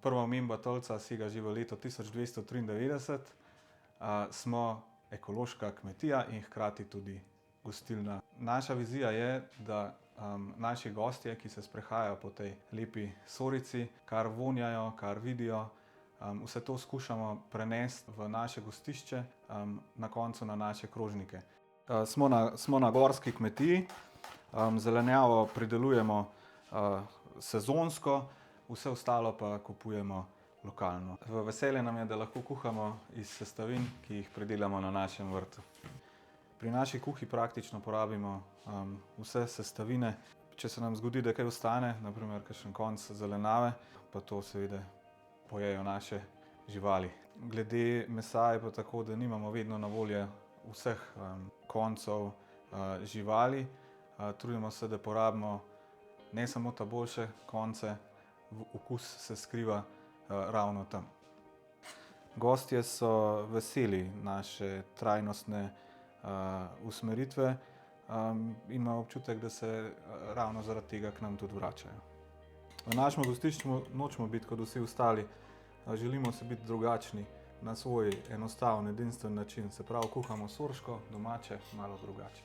Prva omemba Tolca sega že v leto 1293. Smo ekološka kmetija in hkrati tudi gostilna. Naša vizija je, da naši gostje, ki se sprehajajo po tej lepi Sorici, kar vonjajo, kar vidijo, vse to skušamo prenesti v naše gostišče, na koncu na naše krožnike. Smo na gorski kmetiji, zelenjavo pridelujemo sezonsko, vse ostalo pa kupujemo lokalno. V veselje nam je, da lahko kuhamo iz sestavin, ki jih pridelamo na našem vrtu. Pri naši kuhi praktično porabimo vse sestavine. Če se nam zgodi, da kaj ostane, na primer kakšen konec zelenjave, pa to seveda pojejo naše živali. Glede mesa je pa tako, da nimamo vedno na voljo vseh koncev živali. Trudimo se, da porabimo ne samo ta boljše konce, okus se skriva ravno tam. Gostje so veseli naše trajnostne usmeritve in imajo občutek, da se ravno zaradi tega k nam tudi vračajo. V našem gostišču nočemo biti kot vsi ostali, želimo se biti drugačni na svoj enostaven, edinstven način. Se pravi, kuhamo sorško, domače, malo drugače.